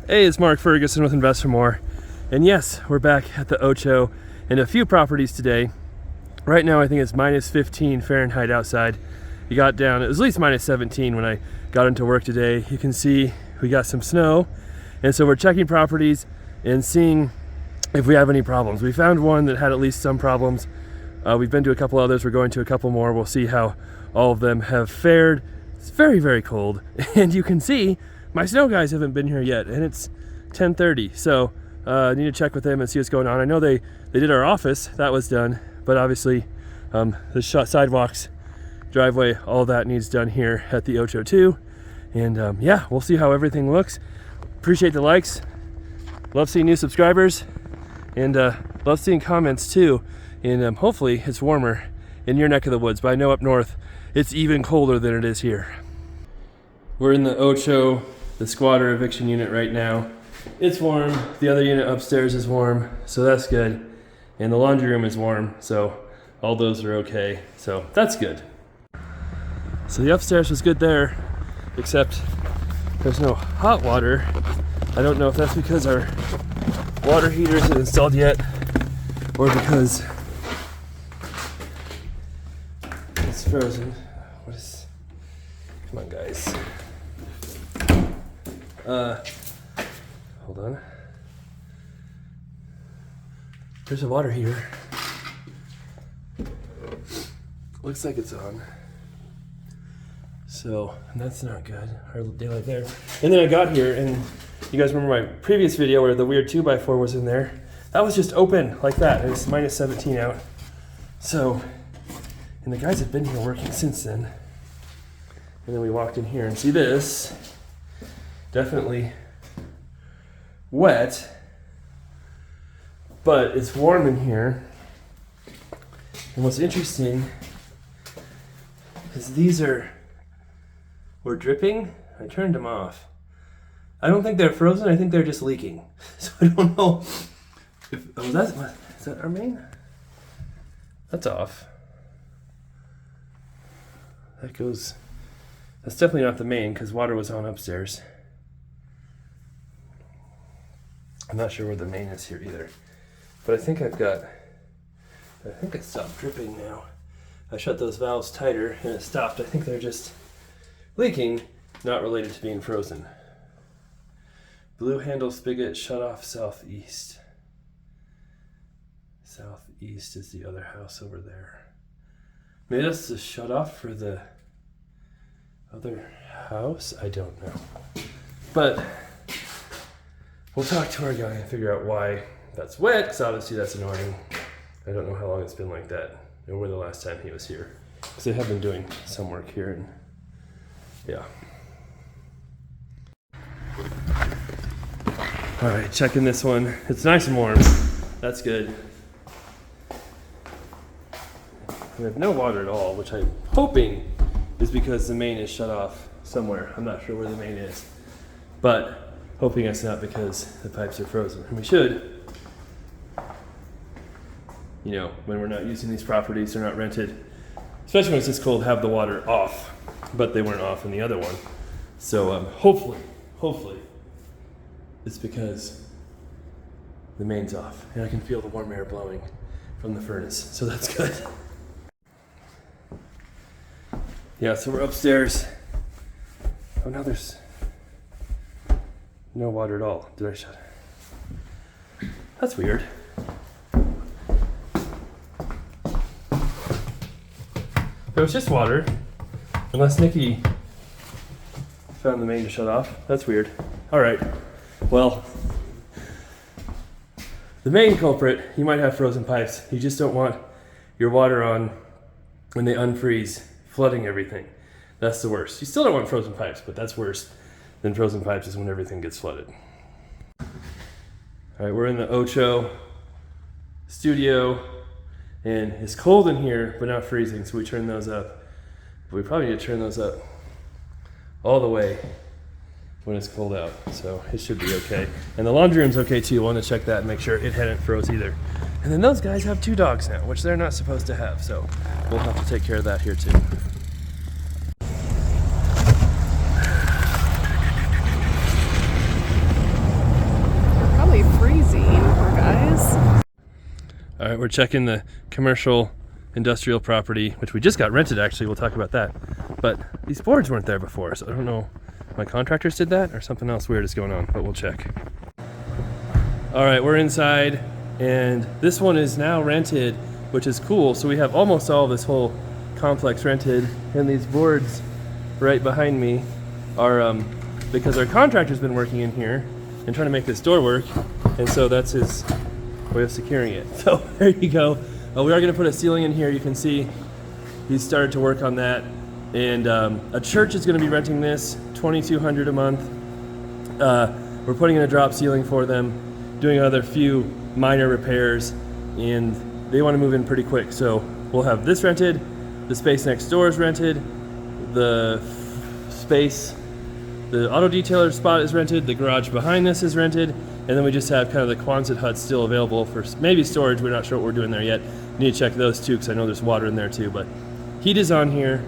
Hey, it's Mark Ferguson with Invest for More. And yes, we're back at the Ocho and a few properties today. Right now I think it's minus 15 Fahrenheit outside. You got down, it was at least minus 17 when I got into work today. You can see we got some snow. And so we're checking properties and seeing if we have any problems. We found one that had at least some problems. We've been to a couple others, we're going to a couple more. We'll see how all of them have fared. It's very, very cold. And you can see my snow guys haven't been here yet, and it's 10:30, so I need to check with them and see what's going on. I know they did our office, that was done, but obviously the sidewalks, driveway, all that needs done here at the Ocho too. And yeah, we'll see how everything looks. Appreciate the likes, love seeing new subscribers, and love seeing comments too. And hopefully it's warmer in your neck of the woods, but I know up north it's even colder than it is here. We're in the Ocho, the squatter eviction unit right now. It's warm, the other unit upstairs is warm, so that's good. And the laundry room is warm, so all those are okay, so that's good. So the upstairs was good there, except there's no hot water. I don't know if that's because our water heater isn't installed yet, or because it's frozen. Come on, guys. Hold on. There's a water heater. Looks like it's on. So, and that's not good. Our daylight there. And then I got here, and you guys remember my previous video where the weird 2x4 was in there? That was just open like that. It's minus 17 out. So, and the guys have been here working since then. And then we walked in here and see this. Definitely wet, but it's warm in here. And what's interesting is these were dripping. I turned them off. I don't think they're frozen, I think they're just leaking. So I don't know if, is that our main? That's off. That's definitely not the main because water was on upstairs. I'm not sure where the main is here either. But I think it stopped dripping now. I shut those valves tighter and it stopped. I think they're just leaking, not related to being frozen. Blue handle spigot shut off southeast. Southeast is the other house over there. Maybe that's the shut off for the other house? I don't know. But we'll talk to our guy and figure out why that's wet, because obviously that's annoying. I don't know how long it's been like that, or when the last time he was here. Because they have been doing some work here, and yeah. All right, checking this one. It's nice and warm. That's good. We have no water at all, which I'm hoping is because the main is shut off somewhere. I'm not sure where the main is, but hoping it's not because the pipes are frozen. And we should, you know, when we're not using these properties, they're not rented, especially when it's this cold, have the water off, but they weren't off in the other one. So hopefully it's because the main's off and I can feel the warm air blowing from the furnace, so that's good. Yeah, so we're upstairs. Oh, now there's no water at all. Did I shut it? That's weird. There was just water, unless Nikki found the main to shut off. That's weird. All right, well, the main culprit, you might have frozen pipes. You just don't want your water on when they unfreeze, flooding everything. That's the worst. You still don't want frozen pipes, but that's worse than frozen pipes is when everything gets flooded. All right, we're in the Ocho studio, and it's cold in here, but not freezing, so we turn those up. But we probably need to turn those up all the way when it's cold out, so it should be okay. And the laundry room's okay too. Want to check that and make sure it hadn't froze either. And then those guys have 2 dogs now, which they're not supposed to have, so we'll have to take care of that here too. All right, we're checking the commercial industrial property, which we just got rented actually. We'll talk about that. But these boards weren't there before, so I don't know if my contractors did that or something else weird is going on, but we'll check. All right, we're inside, and this one is now rented, which is cool. So we have almost all this whole complex rented, and these boards right behind me are because our contractor's been working in here and trying to make this door work, and so that's his way of securing it. So there you go. We are going to put a ceiling in here. You can see he's started to work on that, and a church is going to be renting this, $2,200 a month. We're putting in a drop ceiling for them, doing another few minor repairs, and they want to move in pretty quick. So we'll have this rented, the space next door is rented, the space, the auto detailer spot is rented, the garage behind this is rented, and then we just have kind of the Quonset hut still available for maybe storage. We're not sure what we're doing there yet. Need to check those too, because I know there's water in there too, but heat is on here,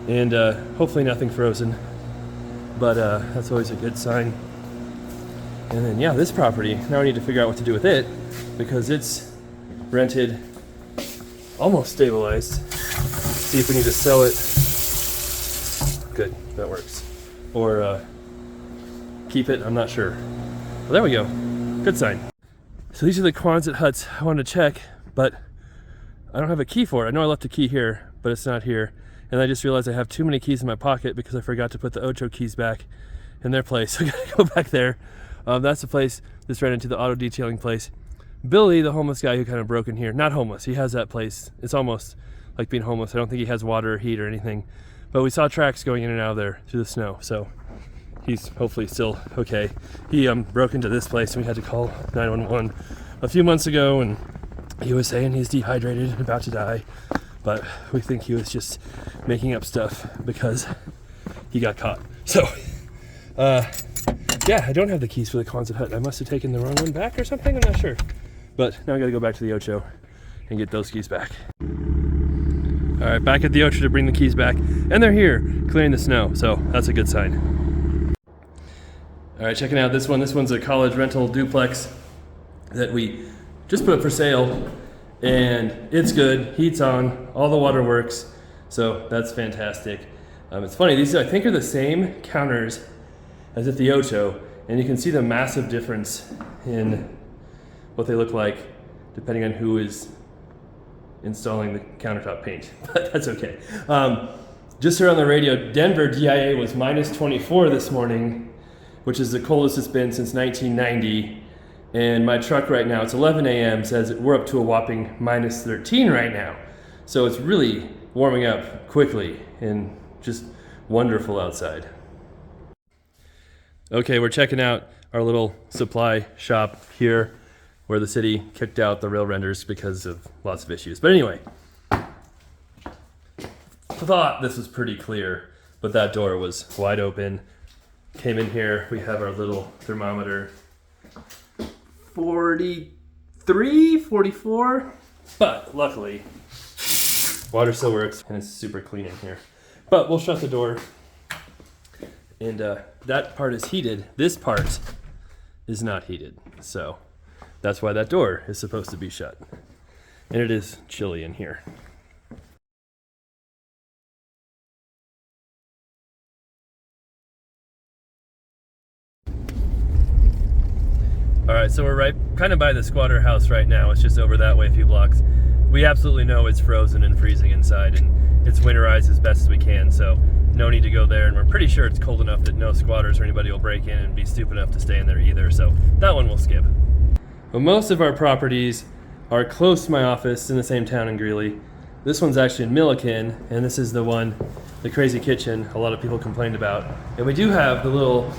and hopefully nothing frozen, but that's always a good sign. And then, yeah, this property, now I need to figure out what to do with it, because it's rented, almost stabilized. See if we need to sell it. Good, that works. Or keep it, I'm not sure. Well, there we go, good sign. So these are the Quonset huts I wanted to check, but I don't have a key for it. I know I left a key here, but it's not here. And I just realized I have too many keys in my pocket because I forgot to put the Ocho keys back in their place. So I gotta go back there. That's the place that's right into the auto detailing place. Billy, the homeless guy who kind of broke in here, not homeless, he has that place. It's almost like being homeless. I don't think he has water or heat or anything, but we saw tracks going in and out of there through the snow. So he's hopefully still okay. He broke into this place and we had to call 911 a few months ago, and he was saying he's dehydrated and about to die, but we think he was just making up stuff because he got caught. So, yeah, I don't have the keys for the Quonset hut. I must have taken the wrong one back or something, I'm not sure. But now I gotta go back to the Ocho and get those keys back. All right, back at the Ocho to bring the keys back, and they're here, clearing the snow, so that's a good sign. All right, checking out this one. This one's a college rental duplex that we just put up for sale, and it's good, heat's on, all the water works, so that's fantastic. It's funny, these I think are the same counters as at the Ocho, and you can see the massive difference in what they look like depending on who is installing the countertop paint, but that's okay. Just heard on the radio, Denver DIA was -24 this morning, which is the coldest it's been since 1990. And my truck right now, it's 11 a.m., says we're up to a whopping -13 right now. So it's really warming up quickly and just wonderful outside. Okay, we're checking out our little supply shop here where the city kicked out the rail renders because of lots of issues. But anyway, I thought this was pretty clear, but that door was wide open. Came in here, we have our little thermometer, 43, 44, but luckily water still works and it's super clean in here. But we'll shut the door, and that part is heated. This part is not heated, so that's why that door is supposed to be shut. And it is chilly in here. All right, so we're right kind of by the squatter house right now. It's just over that way a few blocks. We absolutely know it's frozen and freezing inside, and it's winterized as best as we can, so no need to go there, and we're pretty sure it's cold enough that no squatters or anybody will break in and be stupid enough to stay in there either, so that one we'll skip. But most of our properties are close to my office in the same town in Greeley. This one's actually in Milliken, and this is the one, the crazy kitchen, a lot of people complained about. And we do have the little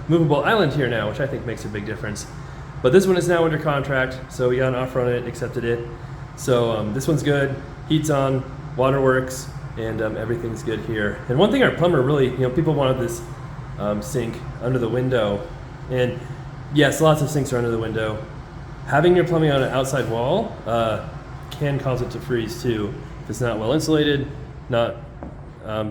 movable island here now, which I think makes a big difference. But this one is now under contract, so we got an offer on it, accepted it. So this one's good, heat's on, water works, and everything's good here. And one thing our plumber really, people wanted this sink under the window. And yes, lots of sinks are under the window. Having your plumbing on an outside wall can cause it to freeze too if it's not well insulated, not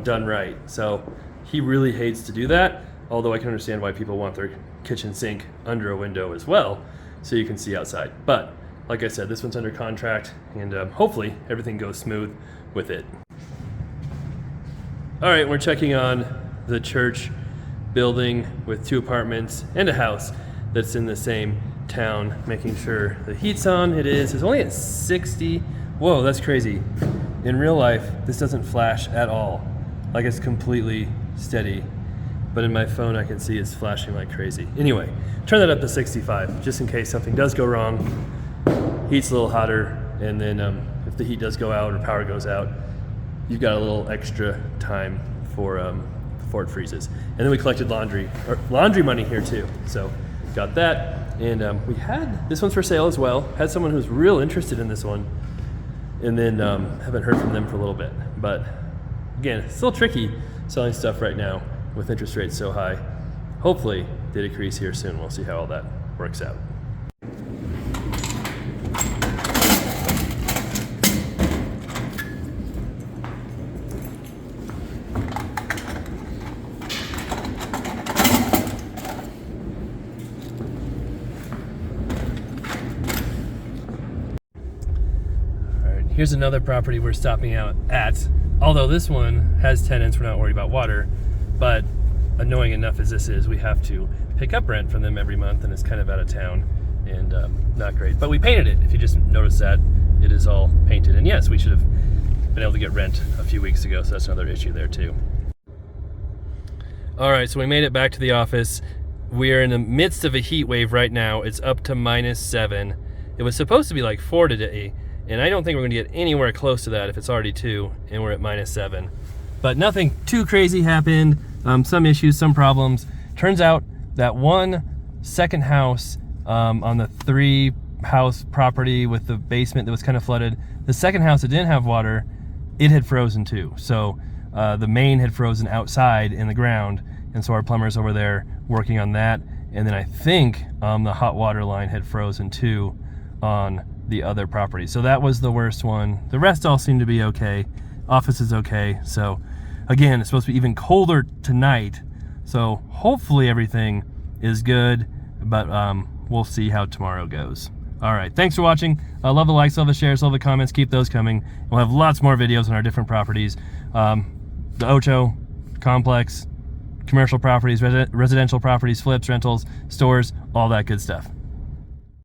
done right. So he really hates to do that, although I can understand why people want their kitchen sink under a window as well, so you can see outside. But like I said, this one's under contract, and hopefully everything goes smooth with it. All right, we're checking on the church building with 2 apartments and a house that's in the same town, making sure the heat's on. It is. It's only at 60. Whoa, that's crazy. In real life, this doesn't flash at all. Like, it's completely steady. But in my phone, I can see it's flashing like crazy. Anyway, turn that up to 65, just in case something does go wrong. Heat's a little hotter, and then if the heat does go out or power goes out, you've got a little extra time before it freezes. And then we collected laundry money here too. So got that, and we had this one's for sale as well. Had someone who's real interested in this one, and then haven't heard from them for a little bit. But again, it's still tricky selling stuff right now with interest rates so high. Hopefully they decrease here soon. We'll see how all that works out. Here's another property we're stopping out at. Although this one has tenants, we're not worried about water, but annoying enough as this is, we have to pick up rent from them every month, and it's kind of out of town and not great. But we painted it. If you just noticed that, it is all painted. And yes, we should have been able to get rent a few weeks ago, so that's another issue there too. All right, so we made it back to the office. We're in the midst of a heat wave right now. It's up to -7. It was supposed to be like 4 today, and I don't think we're gonna get anywhere close to that if it's already 2 and we're at -7. But nothing too crazy happened. Some issues, some problems. Turns out that one second house on the 3-house property with the basement that was kind of flooded, the second house that didn't have water, it had frozen too. So the main had frozen outside in the ground, and so our plumber's over there working on that. And then I think the hot water line had frozen too on the other property. So that was the worst one. The rest all seem to be okay. Office is okay. So again, it's supposed to be even colder tonight. So hopefully everything is good, but we'll see how tomorrow goes. All right, thanks for watching. I love the likes, love the shares, love the comments. Keep those coming. We'll have lots more videos on our different properties. The Ocho complex, commercial properties, residential properties, flips, rentals, stores, all that good stuff.